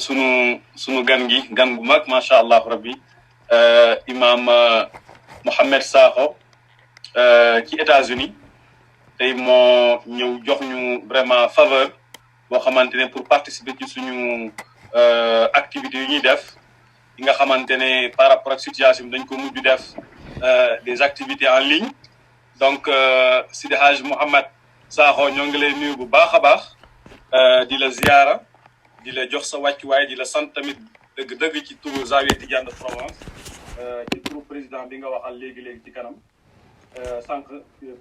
sunu gan gi gan bu mag macha allah rabbi imam Mohamed Sakho ci États-Unis tey moo ñëw jox ñu vraiment faveur boo xamante ne pour participer ci suñu activités yu ñuy def yi nga xamante ne par rapport ak situation bi dañ ko mujj def des activités en ligne donc Sidi Hadj Mohamed Sakho ñoo ngi lay nuyu bu baax a baax di la ziyaara di la jox sa wàccuwaay di la sant tamit dëgg-dëgg ci turu Zawiya Tidiane de Provence ci turu président bi nga waxal léegi-léegi ci kanam sànq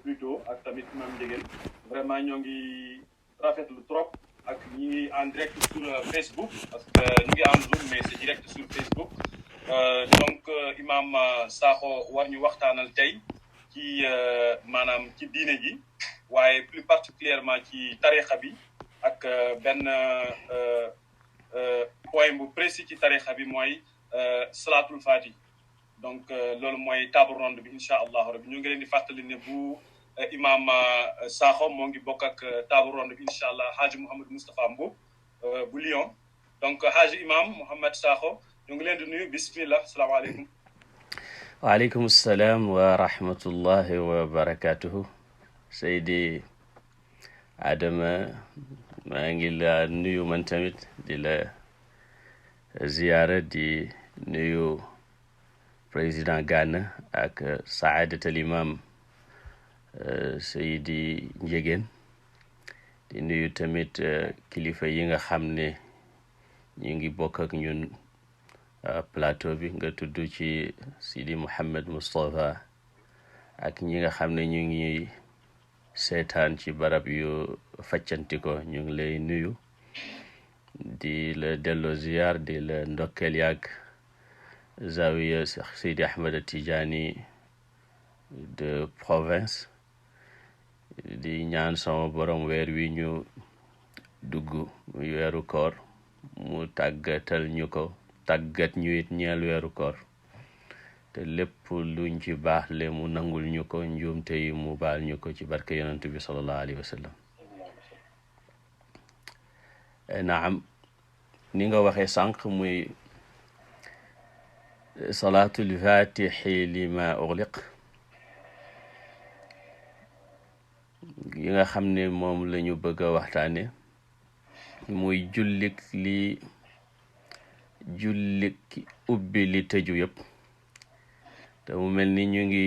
plutôt ak tamit imam Ndiéguène vraiment ñoo ngi rafetlu trop ak ñi ngi en direct sur Facebook parce que ñu ngi en Zoom mais c'est direct sur Facebook donc imam Sakho war ñu waxtaanal tey ci maanaam ci diine ji waaye plus particulièrement ci tarixa bi ak benn point bu précis ci tarixa bi mooy salatul fati donc loolu mooy table ronde bi incha allahu rabbi ñu ngi leen di fàttali ne bu imam Sakho moo ngi bokk ak table ronde bi incha allah Haji Mouhamed Moustapha Mbow bu Lyon donc Haji imam Mohamed Sakho ñu ngi leen di nuyu bismillah salaamaaleykum. waaleykum salaam wa rahmatullahi wa barakatuhu. Seydi Adama maa ngi la nuyu man tamit di la ziyaara di nuyu président Ghana ak Saadat al Imam Seydi Ndiéguène di nuyu tamit kilifa yi nga xam ne ñu ngi bokk ak ñun plateau bi nga tudd ci Sidi Mouhamed Moustapha ak ñi nga xam ne ñu ngi seetaan ci barab yu faccanti ko ñu ngi lay nuyu di la delloo ziyaar di la ndokkeel yàgg Zawiya Seydi Ahmed Tidiane de Provence di ñaan sama borom weer wi ñu dugg muy weeru koor mu tàggatal ñu ko tàggat ñu it ñeel weeru koor te lépp luñ ci baax le mu nangul ñu ko njuumte yi mu baal ñu ko ci barke yonent bi sallallahu alayhi wa sallam. naam ni nga waxee sànq muy salaatul fatixi lima ugliq yi nga xam ne moom la ñu bëgg a waxtaane muy jullik ubbi li tëju yëpp te mu mel ni ñu ngi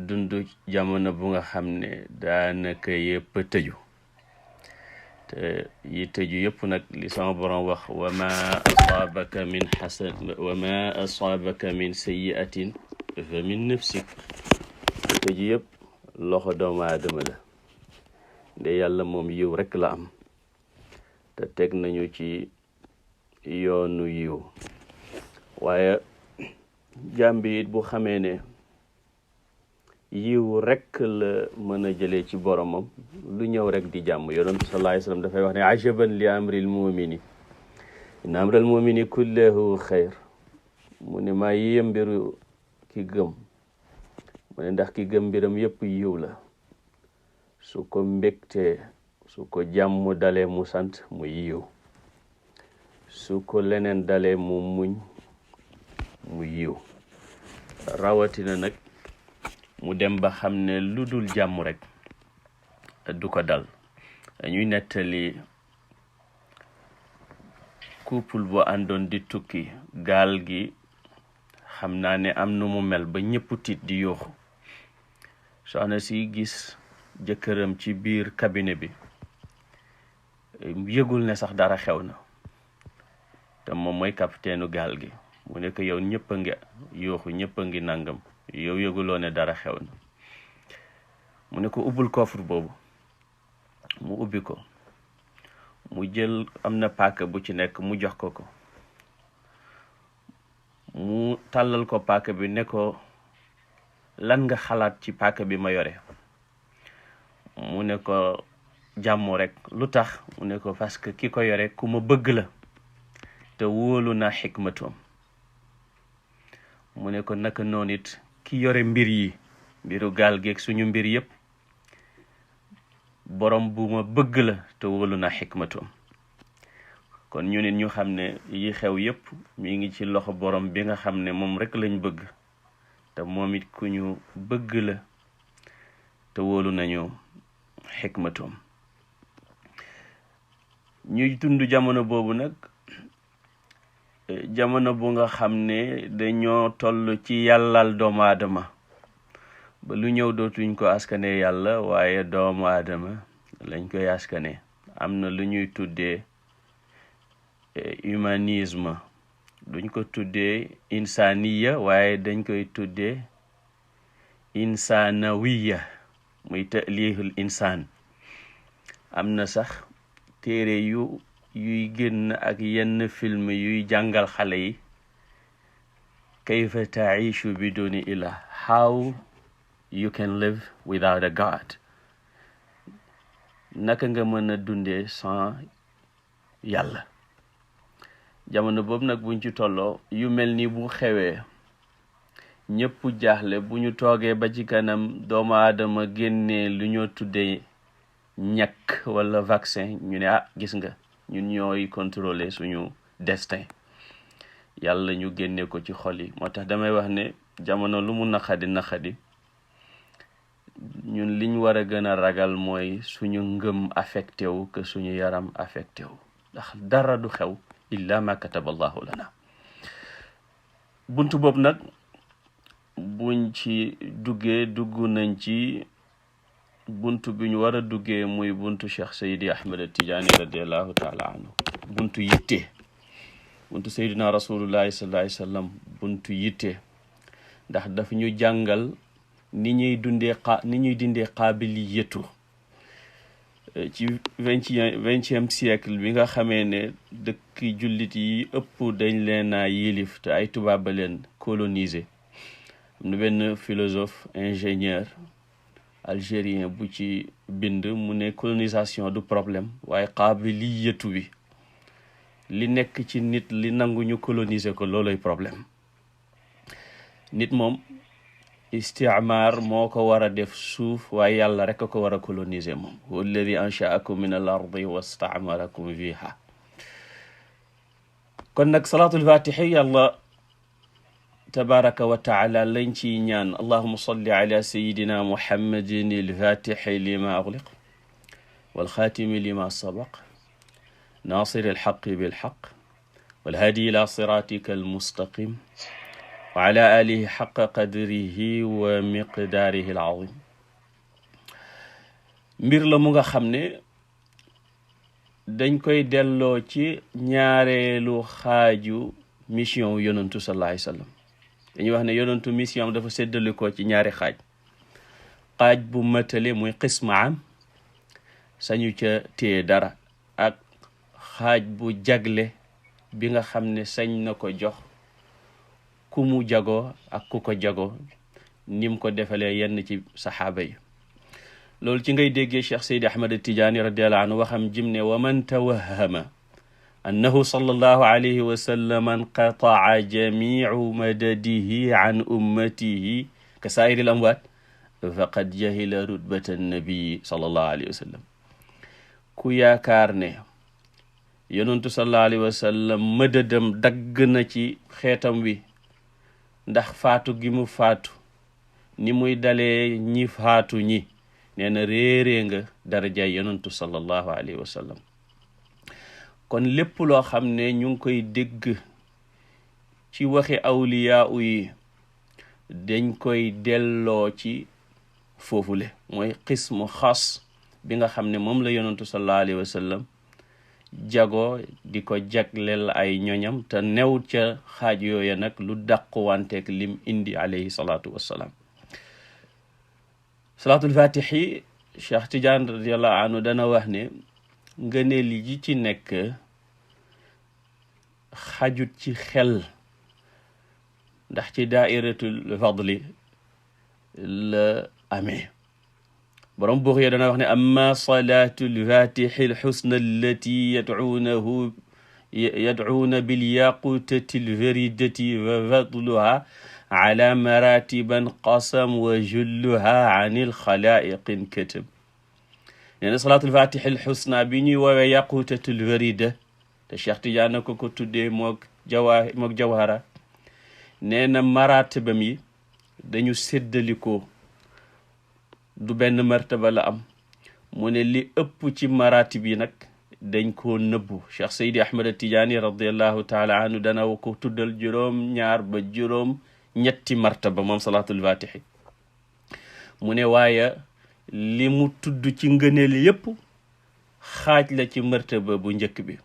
dund jamono bu nga xam ne daanaka yëpp tëju te yi tëju yëpp nag li sama borom wax wa ma asaabaka min sayyi'atin fa min nafsik tëju yëpp loxo doomu aadama la nde yàlla moom yiw rekk la am te teg nañu ci yoonu yiw waaye jàmbi it bu xamee ne yiw rekk la mën a jëlee ci boromam lu ñëw rek di jàmm. Yonent bi sallallahu alayhi wa sallam dafay wax ne ajaban li amril mumini inna amral mumini kullahu xayr mu ne maa yéem mbiru ki gëm mu ne ndax ki gëm mbiram yëpp yiw la su ko mbégtee su ko jàmm dalee mu sant mu yiw su ko leneen dalee mu muñ mu yiw rawatina nag mu dem ba xam ne lu dul jàmm rek du ko dal. ñuy nettali couple bu àndoon di tukki gaal gi xam naa ne am nu mu mel ba ñëpp tiit di yooxu soxna si gis jëkkëram ci biir cabinet bi yëgul ne sax dara xew na te moom mooy capitaine gaal gi mu ne ko yow ñëpp a ngi yooxu ñëpp a ngi nangam yow yëguloo ne dara xew na mu ne ko ubbul coffre boobu mu ubbi ko mu jël am na paaka bu ci nekk mu jox ko mu tàllal ko paaka bi ne ko lan nga xalaat ci paaka bi ma yore mu ne ko jàmm rek lu tax mu ne ko parce que ki ko yore ku ma bëgg la te wóolu naa xikmatoom mu ne ko naka noonu it ki yore mbir yi mbiru gaal geeg suñu mbir yëpp borom bu ma bëgg la te wóolu naa xikmatoom kon ñu nit ñu xam ne yi xew yépp mi ngi ci loxo borom bi nga xam ne moom rek lañ bëgg te moom it ku ñu bëgg la te wóolu nañu xikmatoom. ñuy dund jamono boobu nag jamono bu nga xam ne dañoo toll ci yàllal doomu aadama ba lu ñëw dootuñ ko askane yàlla waaye doomu aadama lañ koy askane. am na lu ñuy tuddee humanisme, duñ ko tuddee insaniya waaye dañ koy tuddee insanawiya, muy ta'lihul insaan. am na sax téere yuy génn ak yenn film yuy jàngal xale yi kayfa taishu biduni ilah, how you can live without a god, naka nga mën a dundee sans yàlla. jamono boobu nag buñ ci tolloo yu mel ni bu xewee ñëpp jaaxle, bu ñu toogee ba ci kanam doomu aadama génnee lu ñoo tuddee ñàkk wala vaccin, ñu ne gis nga ñun ñooy contrôler suñu destin, yàlla ñu génne ko ci xol yi. moo tax damay wax ne jamono lu mu naqadi ñun liñ war a gën a ragal mooy suñu ngëm affecté wu que suñu yaram affecté wu, ndax dara du xew illa ma kataba allahu lana. buntu boobu nag buñ ci duggee dugg nañ ci buntu bi ñu war a duggee muy buntu Cheikh Seydi Ahmed Tidiane radiallahu taala anhu, buntu yitte, buntu Seydina rasulullahi sallallahu alayhi wa sallam, buntu yitte, ndax daf ñu jàngal ni ñuy dindee qaabiliyatu ci vingtième siècle bi nga xamee ne dëkk jullit yi ëpp dañ leen a yilif te ay tubaab ba leen colonisé. am na benn philosophe ingénieur algérien bu ci bind mu ne colonisation du problème waaye qaabiliyatu bi, li nekk ci nit li nangu ñu coloniser ko, looloy problème. nit moom istimaar moo ko war a def suuf waaye yàlla rek a ko war a coloniser moom. huwa alladi anshaakum min al ardi wastamarakum fiha. kon nag salaatul fatihi yàlla tabaraka wa taala lañ ciy ñaan allahuma salli ala sayidina muhammadin alfatixi lima ugliq walxaatimi lima sabaq nasir alxaqi bilxaq walhaadi ila siratika almustaqim wa ala alihi xaqa qadrihi wa miqdaarihi alazim. mbir la mu nga xam ne dañ koy delloo ci ñaareelu xaaju mission yonantu sallallahu alayhi wa sallam. dañuy wax ne yonantu mission am dafa séddale ko ci ñaari xaaj bu matale muy qisma am, sañu ca téye dara, ak xaaj bu jagle bi nga xam ne sañ na ko jox ku mu jago ak ku ko jago, nim ko defalee yenn ci saxaaba yi. loolu ci ngay déggee Cheikh Seydi Ahmad Tidiane radiallahu anhu waxam jim ne wa man tawahama annahu sallallahu alayhi wa sallam inqata'a jami'u madadihi an ummatihi ka saa'iril amwaat faqad jahila rutbata nabii sallallahu alayhi wa sallam. ku yaakaar ne yonentu sallallahu alayhi wa sallam mëdëdam dagg na ci xeetam wi ndax faatu gi mu faatu ni muy dalee ñi faatu ñi, nee na réeree nga darajaay yonentu sallallahu alayhi wa sallam. kon lépp loo xam ne ñu ngi koy dégg ci waxi awliyaa yi dañ koy delloo ci foofule, mooy xismu xas bi nga xam ne moom la yonentu sallallahu alayhi wa sallam jago di ko jagleel ay ñoñam, te new ca xaaj yooya nag lu dàquwanteeg lim indi alayhi salaatu wassalaam. salaatul fatihi Cheikh Tidiane radiallahu anhu dana wax ne ngëneel yi ci nekk xajut ci xel, ndax ci daairatul fadli la amee. borom buux ya dana wax ne amma salaatul fatihi alxusna allati yadcuuna bilyaqutati alfaridati wa fadluha ala maratiban qasam wa julluha an ilxalaiqin katab. nee na salaatul fatihi alxusna bi ñuy woowee yaqutatul farida te Cheikh Tidiane ko tuddee mook jawhara nee na maratibam yi dañu séddalikoo du benn martaba la am mu ne li ëpp ci maratib yi nag dañ koo nëbbu. Cheikh Seydi Ahmad Tidiane radiallahu taala anhu dana ko tuddal juróom-ñaar ba juróom-ñetti martaba moom salaatul fatihi mu ne waaye li mu tudd ci ngëneel yépp xaaj la ci martaba bu njëkk bi.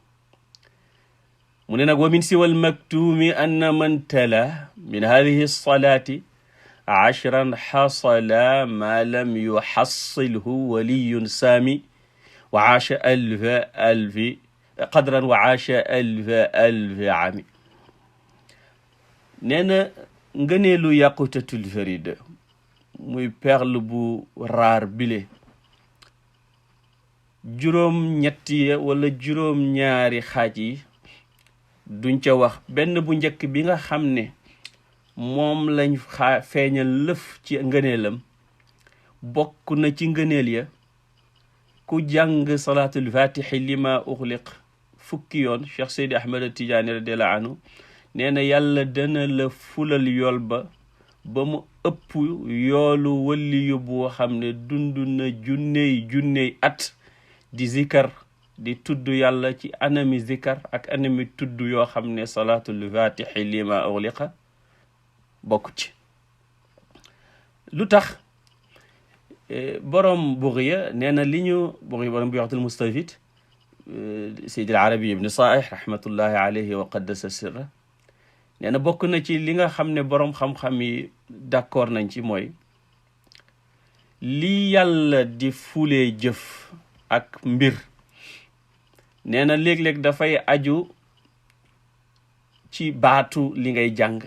mu ne nag wa min siwal maktuumi anna man tala min hadihi salaati ashran xasala ma lam yuxassilhu waliyun saami wa aasha alfi qadran wa aasha alfi ami. nee na ngëneelu yaqutatul farida muy perle bu raar bile juróom-ñetti wala juróom-ñaari xaaj yi duñ ca wax. benn bu njëkk bi nga xam ne moom lañ feeñal lëf ci ngëneelam bokk na ci ngëneel ya ku jàng salaatul fatihi lima uxliq fukki yoon. Cheikh Seydi Ahmad Tidiane radiallahu anhu nee na yàlla dana la fulal yool ba mu ëpp yoolu waliyu boo xam ne dund na junney at di zikar di tudd yàlla ci anami zikar ak anami tudd yoo xam ne salaatul fatihi lima uxliqa bokk ci. lu tax borom Bughya nee na li ñu borom Bugyatul Mustafid Seydi al-Arabi ibn Sa'ih rahmatullahi alayhi wa qaddasa sirra nee na bokk na ci li nga xam ne borom xam-xam yi d'accord nañ ci mooy li yàlla di fulee jëf ak mbir nee na léeg-léeg dafay aju ci baatu li ngay jàng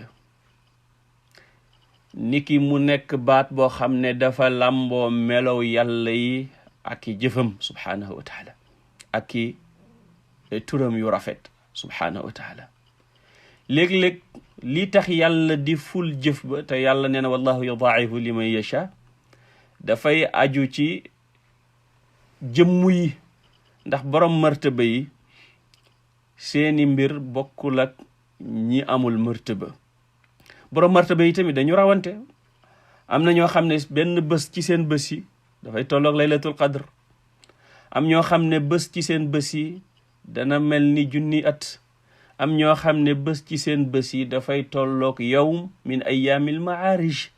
niki mu nekk baat boo xam ne dafa làmboo melow yàlla yi ak i jëfam subhaanahu wa taala ak i turam yu rafet subhaanahu wa taala. léeg-léeg li tax yàlla di ful jëf ba te yàlla nee na wallahu yudaa'ifu liman yasha dafay aju ci jëmm yi ndax borom martaba yi seeni mbir bokkul ak ñi amul martaba. borom martaba yi tamit dañu rawante. am na ñoo xam ne benn bés ci seen bés yi dafay tolloog laylatul qadr. am ñoo xam ne bés ci seen bés yi dana mel ni junni at. am ñoo xam ne bés ci seen bés yi dafay tolloog yawm min ayaamil maarij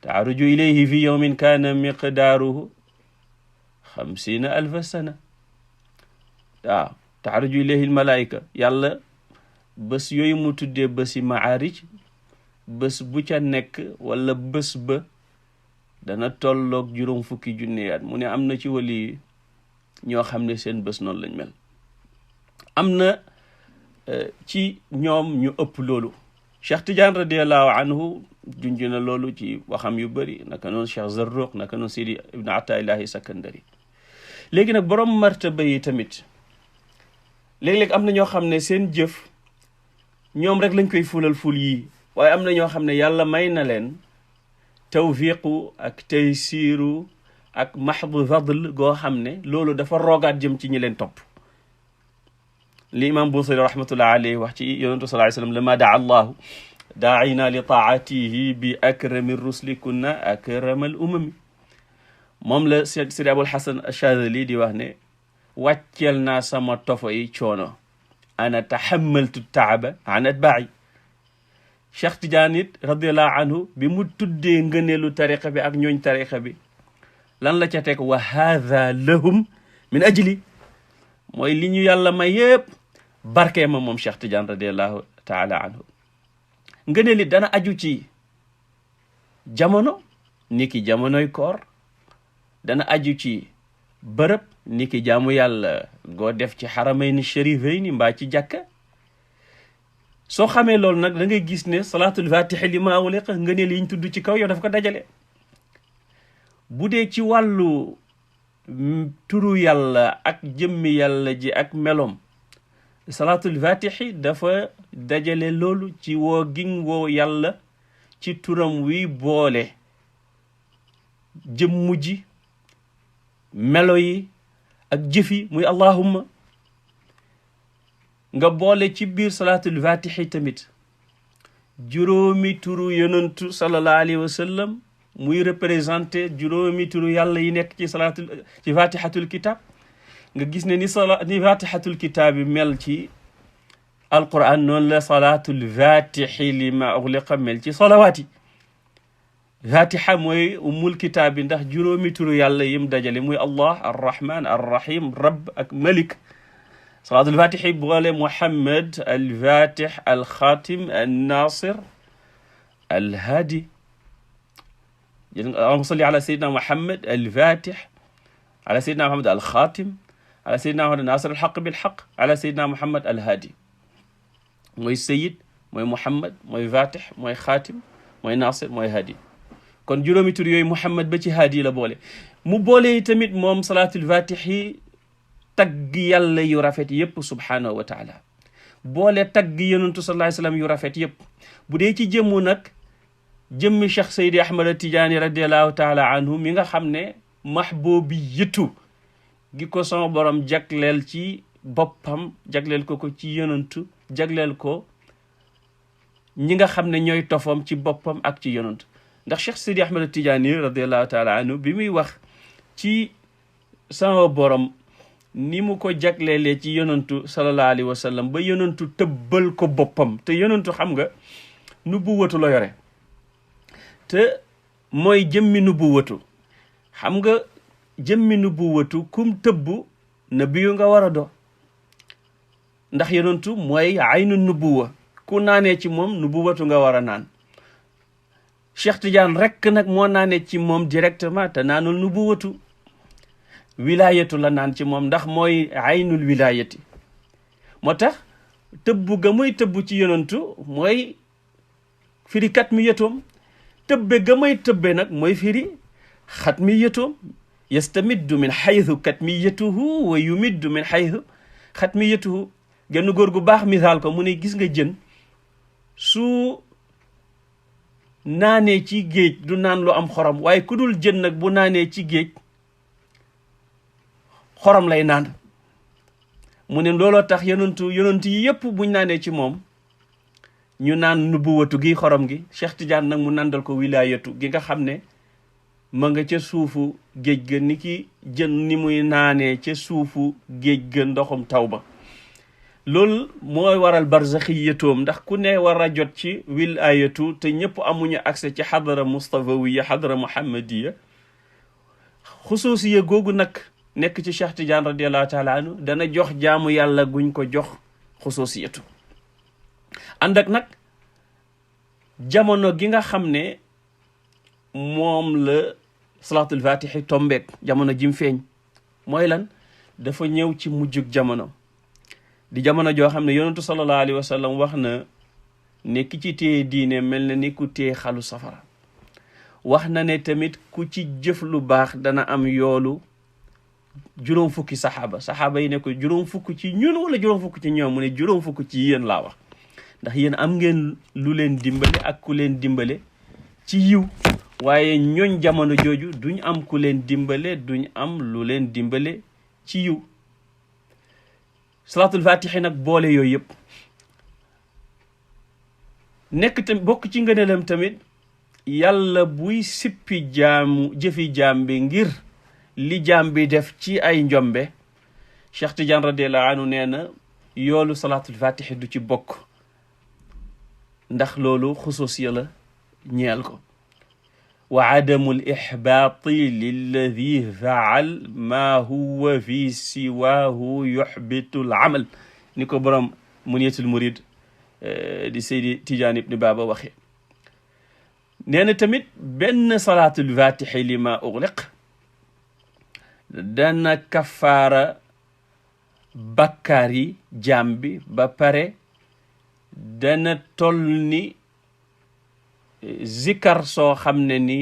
taaruju ilayhi fi yawmin kaana miqdaaruhu 50,000 sana. waaw taaruju ilayhi almalaika yàlla bés yooyu mu tuddee bési maarij bés bu ca nekk wala bés ba dana tolloog juróom fukki junne at. mu ne am na ci wali ñoo xam ne seen bés noonu lañ mel. am na ci ñoom ñu ëpp loolu. Cheikh Tidiane radiallahu anhu junj na loolu ci waxam yu bëri naka noonu Cheikh Zarruq naka noonu Sidi Ibn Ataillahi Sakandari. léegi nag borom martaba yi tamit léeg-léeg am na ñoo xam ne seen jëf ñoom rek lañ koy fulal ful yii waaye am na ñoo xam ne yàlla may na leen tawfiqu ak taysiru ak mahdu fadl goo xam ne loolu dafa roogaat jëm ci ñi leen topp. li imam Busiri rahmatullah alayhi wax ci yonentu sallallahu alayhi wa sallam lama daa allahu daa'ina li taatihi bi akrami rusli kunna akramal umami. moom la Sidi Abul Hasan Achadili di wax ne wàcceel naa sama tofo yi coono ana tahammaltu taaba an atbaa'i. Cheikh Tidiane it radiallahu anhu bi mu tuddee ngëneelu tariqa bi ak ñooñ tariqa bi lan la ca teg wa haadha lahum min ajli mooy li ñu yàlla may yëpp barkee ma moom Cheikh Tidiane radiallahu taala anhu. ngëneel it dana aju ci jamono niki jamonoy koor dana aju ci bërëb niki jaamu yàlla goo def ci xaramayni sharifayni mbaa ci jàkka. soo xamee loolu nag da ngay gis ne salaatul fatihi li ma ughliqa ngëneel yi ñu tudd ci kaw yow daf ko dajale. bu dee ci wàllu turu yàlla ak jëmmi yàlla ji ak melom salaatul fatihi dafa dajale loolu ci woo gin woo yàlla ci turam wi boole jëmmu ji melo yi ak jëfi muy allahumma. nga boole ci biir salaatul fatihi tamit juróomi turu yonantu sallallahu alayhi wa sallam muy représenté juróomi turu yàlla yi nekk ci fatihatul kitab nga gis ne ni fatihatul kitab yi mel ci alquran noonu la salaatul fatihi li ma ughliqa mel ci salawaati fatiha mooy umul kitaab bi ndax juróomi turu yàlla yim dajale muy allah arrahman arrahim rabb ak malik salaatul fatihi boole muhammad alfatih alxatim annasir alhadi allahumma salli ala sayyidina muhammad alfatih ala sayyidina muhammad alxatim ala sayyidina muhammad nasir alxaq bilxaq ala sayyidina muhammad alhadi mooy sayid mooy muhammad mooy fatih mooy xaatim mooy nasir mooy hadi kon juróomi tur yooyu muhammad ba ci hadi la boole mu boole tamit moom salaatul fatihi tagg yàlla yu rafet yëpp subhaanahu wa taala boole tagg yonentu sallallahu alayhi wa sallam yu rafet yëpp bu dee ci jëmmu nag jëmmi Cheikh Seydi Ahmad Tidiane radiallahu taala anhu mi nga xam ne mahboobi yëttu gi ko sama borom jagleel ci boppam jagleel ko ci yonentu jagleel ko ñi nga xam ne ñooy tofam ci boppam ak ci yonentu ndax Cheikh Seydi Ahmad Tidiane radiallahu taala anhu bi muy wax ci sama borom ni mu ko jagleelee ci yonantu sallallahu alayhi wa sallam ba yonantu tëbbal ko boppam te yonantu xam nga nubuwatu la yore te mooy jëmmi nubuwatu xam nga jëmmi nubuwatu kum tëbbu nabiyu nga war a do ndax yonantu mooy aynu nubuwa ku naanee ci moom nubuwatu nga war a naan Cheikh Tidiane rekk nag moo naanee ci moom directement te naanul nubuwatu wilaayatu la naan ci moom ndax mooy aynul wilaayati moo tax tëbbu ga muy tëbbu ci yonantu mooy firi kat mi yëtoom tëbbe ga muy tëbbe nag mooy firi xat mi yëtoom yastamiddu min xaytu kat mi yëtuhu wa yumiddu min xaytu xat mi yëtuhu genn góor gu baax misaal ko mu ne gis nga jën su naanee ci géej du naan lu am xorom waaye ku dul jën nag bu naanee ci géej xorom lay naan mu ne looloo tax yonantu yi yëpp buñ naanee ci moom ñu naan nubuwatu gi xorom gi Cheikh Tidiane nag mu nandal ko wilaayatu gi nga xam ne ma nga ca suufu géej ga ni ki jën ni muy naanee ca suufu géej ga ndoxum taw ba loolu mooy waral barzaxiyatoom ndax ku ne war a jot ci wilaayatu te ñëpp amuñu accès ci xadara mustafawiya xadara muhammadiya xusuusiya googu nag nekk ci Cheikh Tidiane radiallahu taala anhu dana jox jaamu yàlla guñ ko jox xusuusiyatu ànd ak nag jamono gi nga xam ne moom la salaatul fatihi tombeek jamono jim feeñ mooy lan dafa ñëw ci mujjug jamono di jamono joo xam ne yonentu sallallahu alayhi wa sallam wax na ne ki ci téye diine mel na ni ku téye xalu safara wax na ne tamit ku ci jëf lu baax dana am yoolu juróom fukki saxaaba yi ne ko juróom fukk ci ñun wala juróom fukk ci ñoom mu ne juróom fukk ci yéen laa wax ndax yéen am ngeen lu leen dimbale ak ku leen dimbale ci yiw waaye ñooñ jamono jooju duñ am ku leen dimbale duñ am lu leen dimbale ci yiw salaatul fatihi nag boole yooyu yëpp nekk tamit bokk ci ngëneelam tamit yàlla buy sippi jëfi jaam bi ngir li jaam bi def ci ay njombe Cheikh Tidiane radiallahu anhu nee na yoolu salaatul fatihi du ci bokk ndax loolu xusuusiya la ñeel ko wa adamu l ixbaati lilladi faal maa huwa fi siwaahu yuxbitu l amal ni ko borom muniyatul murid di Seydi Tidiane ibni Baba waxe nee na tamit benn salaatul fatihi li ma ugliq dana kafaara bakkaar yi jaam bi ba pare dana toll ni zikar soo xam ne ni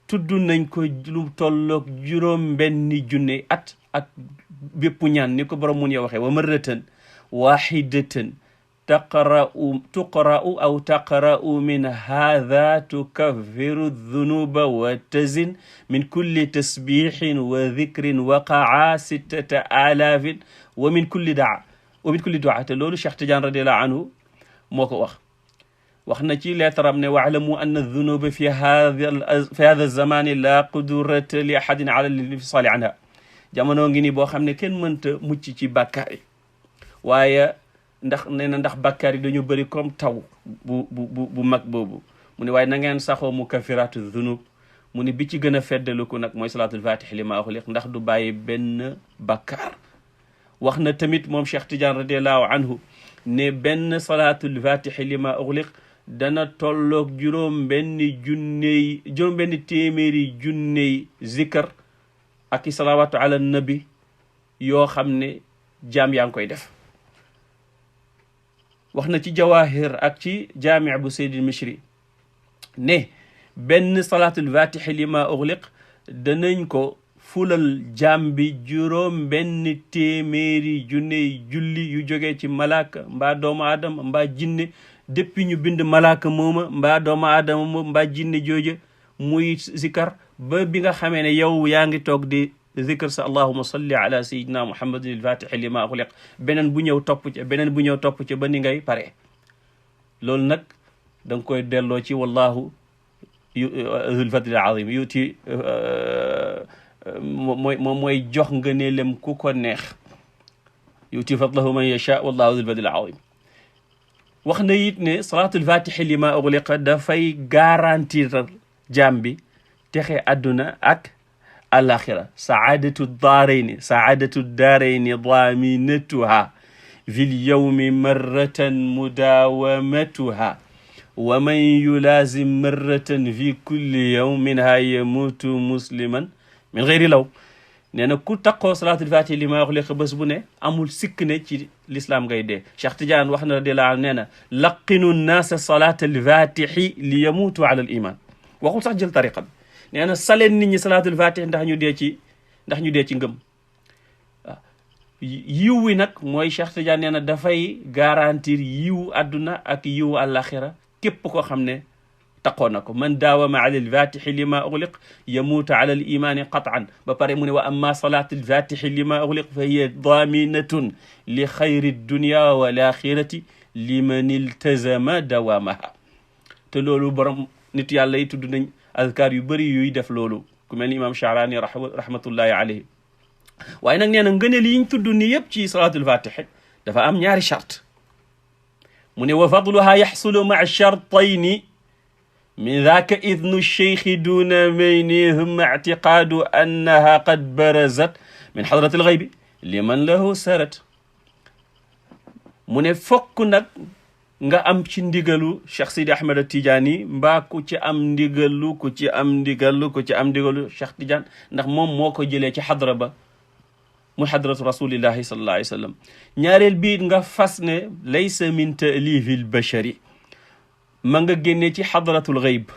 tudd nañ ko lu tolloog juróom benni junne at ak bépp ñaan ni ko borom mun yo waxee wa marratan wahidatan tuqra'u aw taqra'u min hadha tukaffiru dhunuba wa tazin min kulli tasbihin wa dhikrin waqa'a 6000 wa min kulli du'a te loolu Cheikh Tidiane radiallahu anhu moo ko wax na ci leetaram ne wa'lamu anna dhunuba fi hadha zamani la qudrata li ahadin ala al-infisali anha jamono ngi ni boo xam ne kenn mënta mucc ci bàkkaar yi waaye ndax bàkkaar yi dañu bëri comme taw bu mag boobu mu ne waaye na ngeen saxoo mukaffiratu dhunub mu ne bi ci gën a feddaliku nag mooy salaatul fatih li ma ughliq ndax du bàyyi benn bàkkaar wax na tamit moom Cheikh Tidiane radiallahu anhu ne benn salaatul fatih li ma ughliq dana tolloog juróom benn téeméeri junney zikar ak i salawaatu ala nabi yoo xam ne jaam yaa ngi koy def wax na ci jawahir ak ci jaami bu Seydil Mishri ne benn salaatul fatih li ma ughliq danañ ko fulal jaam bi juróom benn téeméeri junney julli yu jógee ci malaaka mbaa doomu aadama mbaa jinne depuis ñu bind malaaka mooma mbaa doomu aadama moom mbaa jinne jooje muy zikar ba bi nga xamee ne yow yaa ngi toog di zikr sa allahuma salli ala sayidina muhammadin al-fatih lima ughliq beneen bu ñëw topp ca ba ni ngay pare loolu nag da nga koy delloo ci wallahu zul fadlil azim yuti mooy jox ngëneelam ku ko neex yuti fadlahu man yasha wallahu zul fadlil azim wax na it ne salaatul fatih lima ughliqa dafay garantir jaam bi texe àdduna ak alaxira saadatu daarayni daminatuha fi lyawmi marratan mudawamatuha wa man yulazim marratan fi kulli yawminha yamutu musliman min gayri law nee na ku taqoo salaatul fatih li ma ughliqa bés bu ne amul sikk ne ci l'islam ngay dee Cheikh Tidiane wax na radiyallahu anhu nee na laqinu nnaasa salaatal fatihi li yamutu ala al iman waxul sax jël tariqa bi nee na saleen nit ñi salaatul fatih ndax ñu dee ci ngëm waaw yiw wi nag mooy Cheikh Tidiane nee na dafay garantir yiwu àdduna ak yiwu àllaaxira képp koo xam ne taqoo na ko man daawama ala alfatixi lima ughliq yamuutu ala al imaani qat'an ba pare mu ne wa amma salaatul fatixi lima ughliq fa hiya daminatun li xayri dunya wal axirati liman iltazama dawaamaha te loolu borom nit yàlla yi tudd nañ azkar yu bëri yuy def loolu ku mel ni imam Sha'rani rahmatullahi alayhi waaye nag nee na ngëneel yi ñu tudd ni yëpp ci salaatul fatixi dafa am ñaari charte mu ne wa fadluha yaxsulu maa chartayni min daaka idnu cheikhi duna mayni humma ictiqaadu annaha qad barazat min xadrati alxaybi liman lahu sarat mu ne fokk nag nga am ci ndigalu Cheikh Sidi Ahmed Tidiane mbaa ku ci am ndigalu Cheikh Tidiane ndax moom moo ko jëlee ci xadra ba mu xadratu rasulillahi sallallahu alayhi wa sallam ñaareel biit nga fas ne laysa min taalifi lbashari ma nga génnee ci xadratul xayb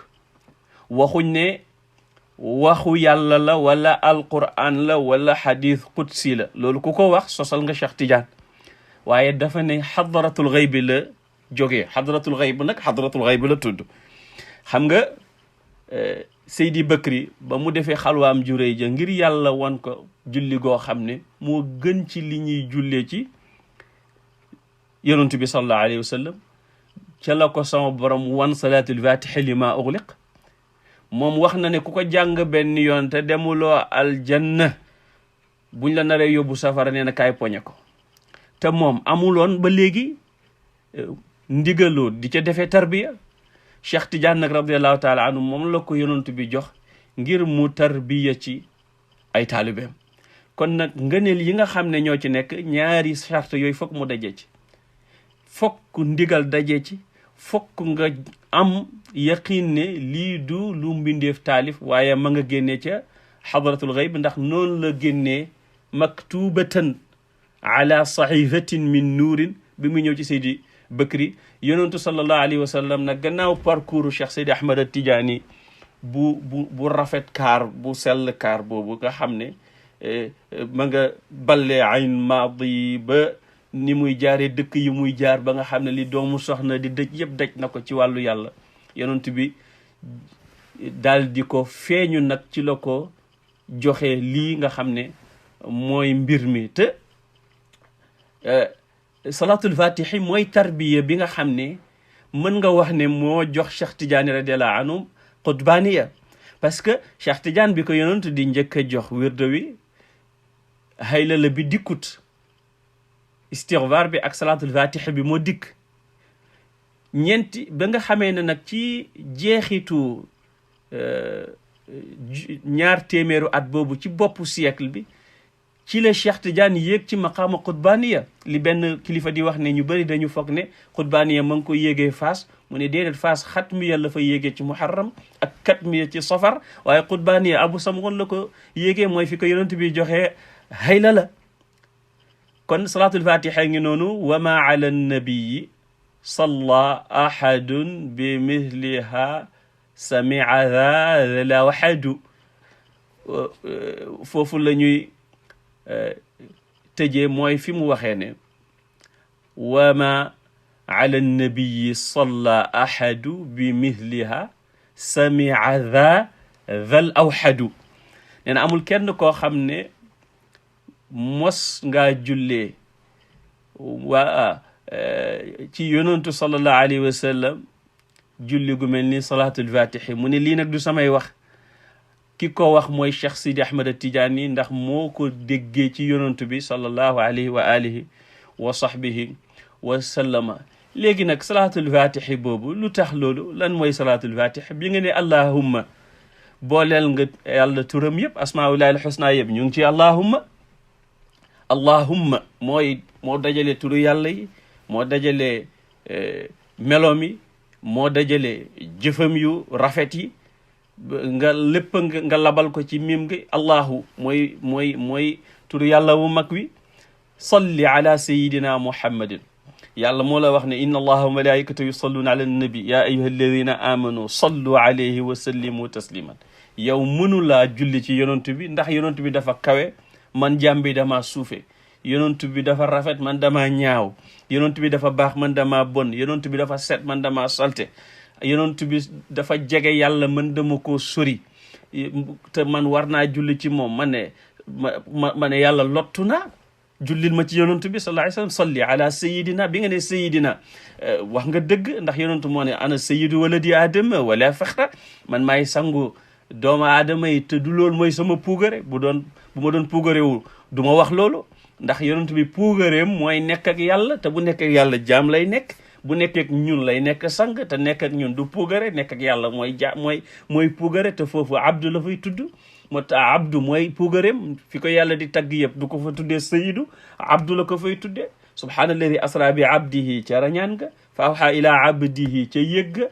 waxuñ ne waxu yàlla la wala alquran la wala xadis qudsi la loolu ku ko wax sosal nga Cheikh Tidiane waaye dafa ne xadratul xayb la jógee xadratul xayb nag xadratul xayb la tudd xam nga Seydi Bakri ba mu defee xalwaam juréy ja ngir yàlla wan ko julli goo xam ne moo gën ci li ñuy jullee ci yonent bi sallallahu alayhi wa sallam ca la ko sama borom wan salaatul fatixi li ma ughliq moom wax na ne ku ko jàng benn yoon te demuloo aljanna buñ la naree yóbbu safara nee na kaay poñe ko te moom amuloon ba léegi ndigaloo di ca defee tarbiya Cheikh Tidiane nag radiallahu taala anhu moom la ko yonent bi jox ngir mu tarbiya ci ay taalibeem kon nag ngëneel yi nga xam ne ñoo ci nekk ñaari charte yooyu fokk mu daje ci fokk ndigal daje ci fokk nga am yaqin ne lii du lu mbindeef taalif waaye ma nga génnee ca xadratul xayb ndax noonu la génnee maktubatan ala saxifatin min nuurin bi mu ñëw ci Seydi Bakri yonentu sallallahu alayhi wa sallam nag gannaaw parcours Cheikh Seydi Ahmad Tidiane bu rafet kaar bu sell kaar boobu nga xam ne ma nga ballee ayn maadi ba ni muy jaaree dëkk yi muy jaar ba nga xam ne li doomu soxna di dëj yëpp daj na ko ci wàllu yàlla yonent bi daal di ko feeñu nag ci la ko joxe lii nga xam ne mooy mbir mi te salatul fatihi mooy tarbiya bi nga xam ne mën nga wax ne moo jox Cheikh Tidiane radiallahu anhu qutbaniya parce que Cheikh Tidiane bi ko yonent di njëkk a jox wirdo wi haylala bi dikkut istighfar bi ak salatul fatihi bi moo dikk ñeenti ba nga xamee ne nag ci jeexitu ñaar téeméeru at boobu ci boppu siècle bi ci la Cheikh Tidiane yéeg ci maqaama qutbaniya li benn kilifa di wax ne ñu bëri dañu foog ne qutbaniya ma ngi ko yéegee Faas mu ne déedéet Faas xatmiya la fa yéegee ci muharram ak katmiya ci safar waaye qutbaniya Abu Samghun la ko yéegee mooy fi ko yonent bi joxee hayla la kon salaatul fatiha ngi noonu wa ma ala nabiyi salla ahadun bi mithliha samia dha la wahadu foofu la ñuy tëjee mooy fi mu waxee ne wa ma ala nabiyi salla ahadu bi mithliha samia dhal awhadu nee na amul kenn koo xam ne mos ngaa jullee waa ci yonantu sallallahu alayhi wa sallam julli gu mel ni salaatul fatihi mu ne lii nag du samay wax ki ko wax mooy Cheikh Sidi Ahmad Tidiane ndax moo ko déggee ci yonantu bi sallallahu alayhi wa alihi wa sahbihi wa sallama léegi nag salaatul fatihi boobu lu tax loolu lan mooy salaatul fatihi bi nga ne allahumma booleel nga yàlla turam yëpp asmaullahi alxusna yëpp ñu ngi ci allahumma mooy moo dajale turu yàlla yi moo dajale meloom yi moo dajale jëfam yu rafet yi nga lépp nga labal ko ci mim gi allahu mooy turu yàlla wu mag wi salli ala sayidina muhammadin yàlla moo la wax ne inna allaha wa malaikatahu yusalluna ala nabi ya ayyuha alladina amanu sallu alayhi wa sallimu tasliman yow mënulaa julli ci yonent bi ndax yonent bi dafa kawe man jaam bi dama suufe yonent bi dafa rafet man dama ñaaw yonent bi dafa baax man dama bon yonent bi dafa set man dama salte yonent bi dafa jege yàlla man dama koo sori te man war naa julli ci moom ma ne yàlla lottu naa jullil ma ci yonent bi sallallahu alayhi wa sallam salli ala sayidina bi nga ne sayidina wax nga dëgg ndax yonent moo ne ana sayidu waladi aadama wala faxra man maay sangu doomu aadama yi te du loolu mooy sama puugare bu ma doon puugarewu du ma wax loolu ndax yonent bi puugareem mooy nekk ak yàlla te bu nekk ak yàlla jaam lay nekk bu nekk ak ñun lay nekk sang te nekk ak ñun du puugare nekk ak yàlla mooy puugare te foofu abdu la fay tudd moo tax abdu mooy puugareem fi ko yàlla di tagg yëpp du ko fa tuddee sayidu abdu la ko fay tuddee subhaanalladi asra bi abdihi ca rañaan ga fa awxa ila abdihi ca yëgga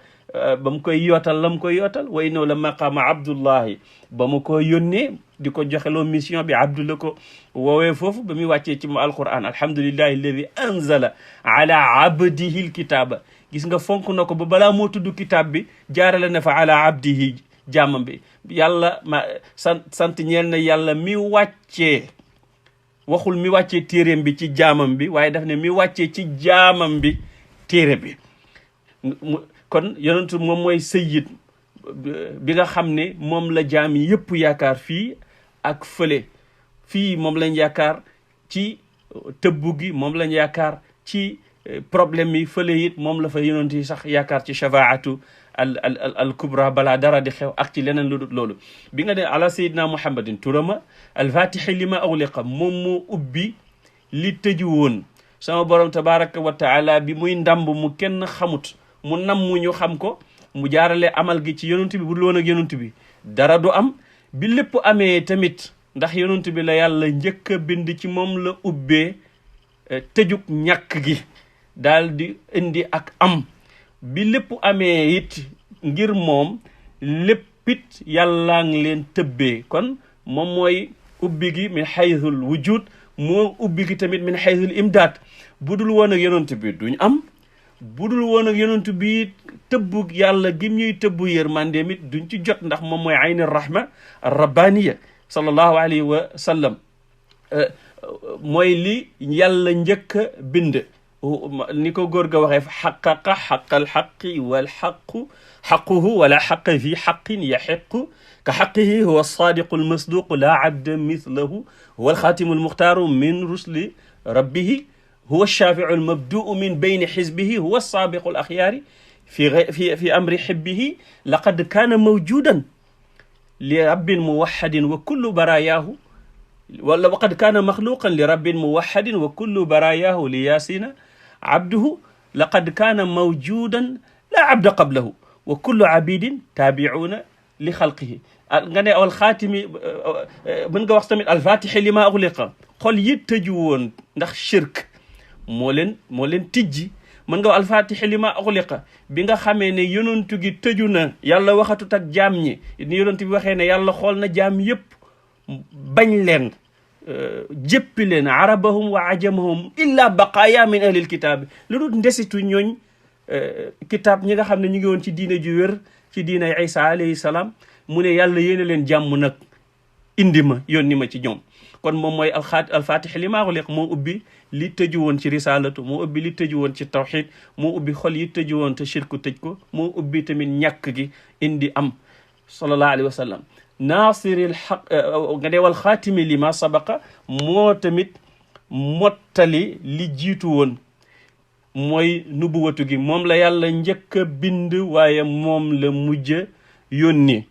ba mu koy yootal la mu koy yootal way noo la maqaama abdullahi ba mu ko yónnee di ko joxeloo mission bi abdu la ko woowee foofu ba muy wàccee ci mu alquran alhamdulillahi alladi anzala ala abdihi alkitaaba gis nga fonk na ko ba balaa moo tudd kitaab bi jaarale na fa ala abdihi jaamam bi yàlla sant ñeel na yàlla mi wàccee waxul mi wàccee téeréem bi ci jaamam bi waaye daf ne mi wàccee ci jaamam bi téere bi kon yonentu moom mooy sayyid bi nga xam ne moom la jaam yi yëpp yaakaar fii ak fële fii moom lañ yaakaar ci tëbbu gi moom lañ yaakaar ci problème yi fële it moom la fa yonent yi sax yaakaar ci shafaatu al kubra balaa dara di xew ak ci leneen lu dul loolu bi nga ne ala sayidina muhammadin turama alfatixi li ma awliqa moom moo ubbi li tëju woon sama borom tabaraka wa taala bi muy ndàmb mu kenn xamut mu nam mu ñu xam ko mu jaarale amal gi ci yonent bi bu dul woon ak yonent bi dara du am bi lépp amee tamit ndax yonent bi la yàlla njëkk a bind ci moom la ubbee tëjug ñàkk gi daal di indi ak am bi lépp amee it ngir moom léppit yàllaa ngi leen tëbbee kon moom mooy ubbi gi min xaythul wujud moo ubbi gi tamit min xaythul imdaad bu dul woon ak yonent bi duñ am bu dul woon ak yonent bi tëbbu yàlla gim ñuy tëbbu yërmandeem it duñ ci jot ndax moom mooy ayni rahma rabbaniya sallallahu alayhi wa sallam mooy li yàlla njëkk a bind ni ko góor ga waxee xaqaqa xaqal xaqi wal xaqu xaquhu wala xaqa fi xaqin yaxiqu ka xaqihi huwa alsaadiqu almasduqu laa abda mithlahu huwa alxaatimu almuxtaaru min rusli rabbihi huwa alshaaficu almabduu min bayni xizbihi huwa alsaabiqu alaxyaari fi amri xibbihi laqad kaana mawjudan li rabbin muwaxadin wa kullu barayaahu wala waqad kaana maxluqan li rabbin muwaxadin wa kullu barayaahu li yaasina abduhu laqad kaana mawjudan laa abda qablahu wa kullu abidin taabicuuna li xalqihi nga ne wal xaatimi mën nga wax tamit alfatixi li ma uxliqa xol yi tëju woon ndax shirk moo leen tijji mën nga wax alfatixi li ma uxliqa bi nga xamee ne yonentu gi tëju na yàlla waxatut ak jaam ñi ni yonentu bi waxee ne yàlla xool na jaam yëpp bañ leen jëppi leen arabahum wa ajamahum illa baqaaya min ahlil kitaab lu dul ndesitu ñooñ kitaab ñi nga xam ne ñu ngi woon ci diine ju wér ci diine Isa alayhi salaam mu ne yàlla yéene leen jàmm nag indi ma yónni ma ci ñoom kon moom mooy alfatix li maa xuliq moo ubbi li tëju woon ci risalatu moo ubbi li tëju woon ci tawxid moo ubbi xol yi tëju woon te shirku tëj ko moo ubbi tamit ñàkk gi indi am sallallahu alayhi wa sallam naasiril xaq nga dee wal xaatimi li ma sabaqa moo tamit mottali li jiitu woon mooy nubuwatu gi moom la yàlla njëkk a bind waaye moom la mujj yónni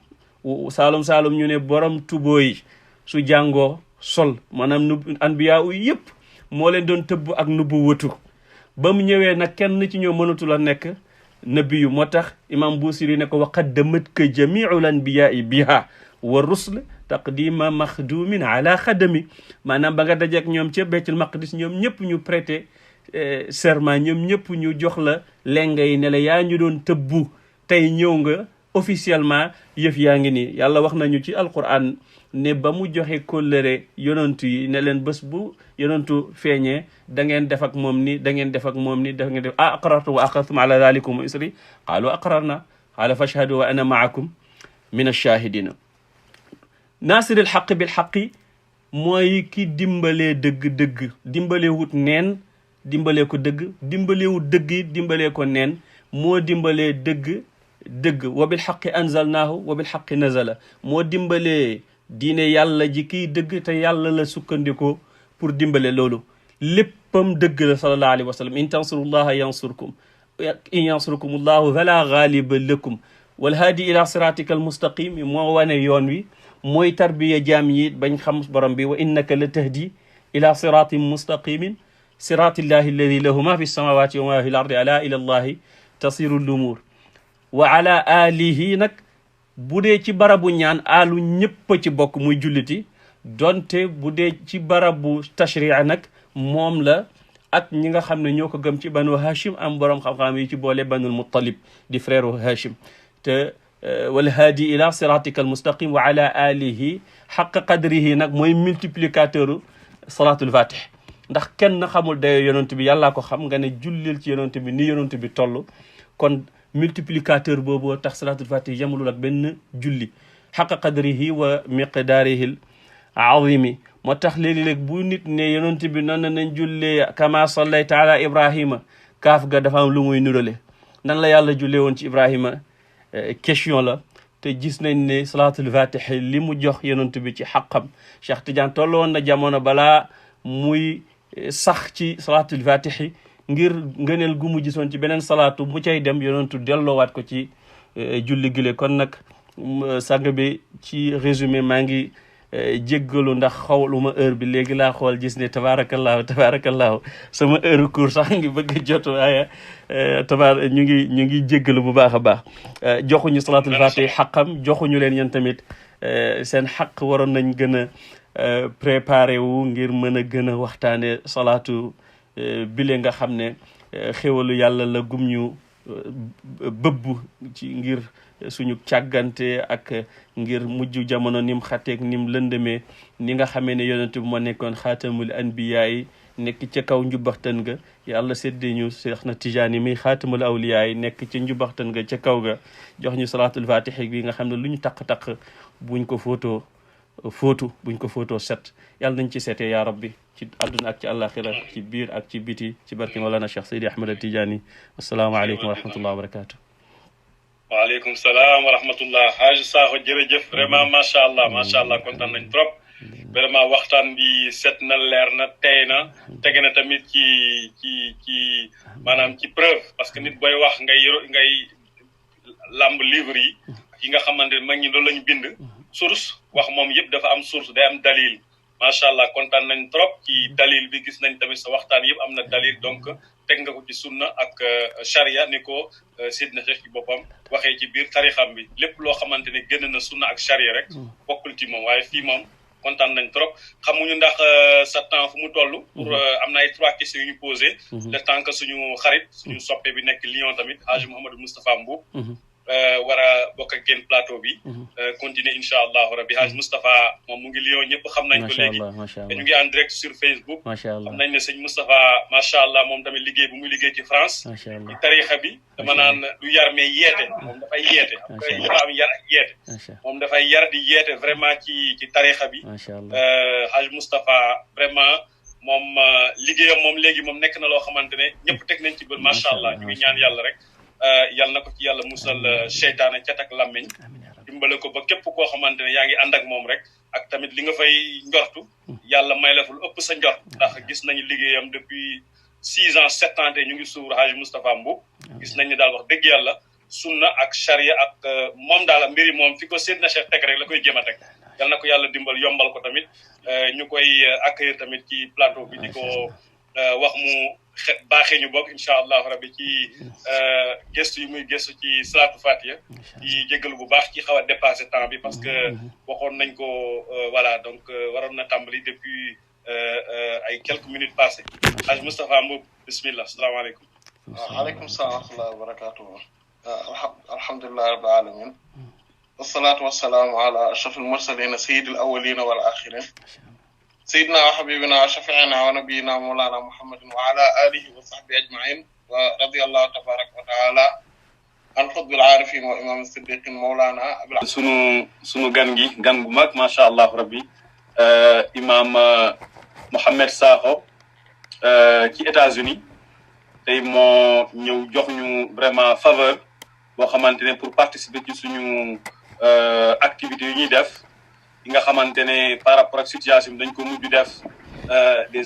saalum ñu ne borom tuboo yi su jàngoo sol maanaam anbiya yi yëpp moo leen doon tëbb ak nubuwatu ba mu ñëwee nag kenn ci ñoo mënatul a nekk nabiyu moo tax imam Busiri ne ko wa qaddamatka jamiul anbiyaai biha wa rusl taqdima maxdumin ala xadami maanaam ba nga dajeek ñoom ca Baytul Maqdis ñoom ñëpp ñu prêter serment ñoom ñëpp ñu jox la lenga yi ne la yaa ñu doon tëbbu tey ñëw nga officiellement yëf yaa ngi nii yàlla wax nañu ci alquran ne ba mu joxe kóllëre yonantu yi ne leen bés bu yonantu feeñee da ngeen def ak moom ni da ngeen def ak moom ni da ngeen def aqrartu wa aqadtum ala dalikum isri qaalu aqrarna qaala fashhadu wa ana maakum min ash-shahidina naasiril xaq bil xaqi mooy ki dimbalee dëgg-dëgg dimbalee wut neen dimbalee ko dëgg dimbalee wut dëgg dimbalee ko neen moo dimbalee dëgg wa bil xaqi anzalnaahu wa bil xaqi nazala moo dimbalee diine yàlla ji kiy dëgg te yàlla la sukkandikoo pour dimbale loolu léppam dëgg la sallallahu alayhi wa sallam in tansurullaha yansurkum in yansurkum allahu fala gaaliba lakum walhaadi ila siratika almustaqim moo wane yoon wi mooy tarbiya jaam yi bañ xam borom bi wa innaka la tahdi ila siratin mustaqimin siratillahi alladi lahu ma fi samawati wa ma fi l ardi ala ila allahi tasiru lumuur wa ala alihi nag bu dee ci barabu ñaan alu ñëpp ci bokk muy julliti donte bu dee ci barabu tashri'a nag moom la ak ñi nga xam ne ñoo ko gëm ci banu hashim am borom xam-xam yi ci boole banul muttalib di frère hashim te wal haadi ila siratika al mustaqim wa ala alihi xaqa qadrihi nag mooy multiplicateur salatul fatih ndax kenn xamul dayo yonent bi yàllaa ko xam nga ne jullil ci yonent bi ni yonent bi toll kon multiplicateur boobu tax salatul fatih yamulul ak benn julli xaqa qadrihi wa miqdaarihi azimi moo tax léegi-léeg bu nit ne yonent bi nan nañ jullee kama sallayta ala ibrahima kaaf ga dafa am lu muy nurale nan la yàlla jullee woon ci ibrahima question la te gis nañ ne salatul fatih li mu jox yonent bi ci xaqam Cheikh Tidiane toll woon na jamono balaa muy sax ci salatul fatih ngir ngëneel gu mu gisoon ci beneen salaatu bu cay dem yonentu delloowaat ko ci julli gile kon nag sang bi ci résumé maa ngi jéggalu ndax xawluma heure bi léegi laa xool gis ne tabarakallahu sama heure cours sax ngi bëgg a jot waaye ñu ngi jéggalu bu baax a baax joxuñu salatul fatih xaqam joxuñu leen yéen tamit seen xaq waroon nañ gën a préparé wu ngir mën a gën a waxtaane salaatu bile nga xam ne xéwalu yàlla la gum ñu bëbb ci ngir suñu càggante ak ngir mujj jamono nim xateeg nim lëndëmee ni nga xamee ne yonent bi moo nekkoon xaatamul anbiyaa yi nekk ca kaw njubaxtan ga yàlla séddee ñu Seex na Tijaani mi xaatamul awliyaa yi nekk ca njubaxtan ga ca kaw ga jox ñu salaatul fatih bi nga xam ne lu ñu taq-taq buñ ko footoo fóotu buñ ko fóotoo set yàlla nañ ci seetee yaa rabbi ci àdduna ak ci àllaaxira ci biir ak ci biti ci barke Mawlana Cheikh Seydi Ahmed Tidiane asalaamaaleykum wa rahmatullah wa barakatu waaleykum salaam wa rahmatullah Haj Sakho jërëjëf vraiment macha allah kontaan nañ trop vraiment waxtaan bi set na leer na tey na tege na tamit ci maanaam ci preuve parce que nit booy wax ngay lamb livre yi nga xamante ne mag ñi loolu lañu bind source wax moom yëpp dafa am source day am dalil macha allah kontaan nañ trop ci dalil bi gis nañ tamit sa waxtaan yëpp am na dalil donc teg nga ko ci sunna ak charia ni ko Seydina Cheikh ci boppam waxee ci biir tarixam bi lépp loo xamante ne génn na sunna ak charia rek bokkul ci moom waaye fii moom kontaan nañ trop xamuñu ndax sa temps fu mu toll pour am na ay 3 questions yu ñu posé le temps que suñu xarit suñu soppe bi nekk Lyon tamit Haji Mouhamadou Moustapha Mboup war a bokk ak génn plateau bi continuer incha allahu rabbi Haji Moustapha moom mu ngi Lyon ñëpp xam nañ ko léegi te ñu ngi en direct sur Facebook xam nañ ne sëñ Moustapha macha allah moom tamit liggéey bu muy liggéey ci France ci tarixa bi dama naan du yar mais yeete moom dafay yeete dafa am yar ak yeete moom dafay yar di yeete vraiment ci tarixa bi Haji Moustapha vraiment moom liggéeyam moom léegi moom nekk na loo xamante ne ñëpp teg nañ ci bët macha allah ñu ngi ñaan yàlla rek yàlla na ko ci yàlla musal seytaane cat ak làmmiñ dimbale ko ba képp koo xamante ne yaa ngi ànd ak moom rek ak tamit li nga fay njortu yàlla may la ful ëpp sa njort ndax gis nañu liggéeyam depuis 6 ans 7 ans te ñu ngi suur Haji Moustapha Mboup gis nañ ne daal wax dëgg yàlla sunna ak charia ak moom daal mbiri moom fi ko Seydina Cheikh teg rek la koy jéem a teg yàlla na ko yàlla dimbal yombal ko tamit ñu koy accueillir tamit ci plateau bi di ko wax mu baaxee ñu bokk incha allahu rabbi ci gëstu yi muy gëstu ci salatu fatiha di jégalu bu baax ci xaw a dépassé temps bi parce que waxoon nañ ko voilà donc waroon na tàmbali depuis ay quelques minutes passées Haji Moustapha Mboup bismillah asalaamaaleykum waaleykum salaam wa rahmatullahi wa barakatuh alhamdulillahi rabbil alamin wassalatu wassalamu ala ashrafil mursalin sayyidil awwalin wal akhirin سيدنا وحبيبنا وشفيعنا ونبينا مولانا محمد وعلى آله وصحبه أجمعين ورضي الله تبارك وتعالى عن قطب العارفين وإمام الصديقين مولانا sunu gan bu mag macha allah rabbi imam Mouhamed Sakho ci États-Unis tey moo ñëw jox ñu vraiment faveur boo xamante ne pour participer ci suñu activités yu ñuy def yi nga xamante ne par rapport ak situation dañ ko mujj def des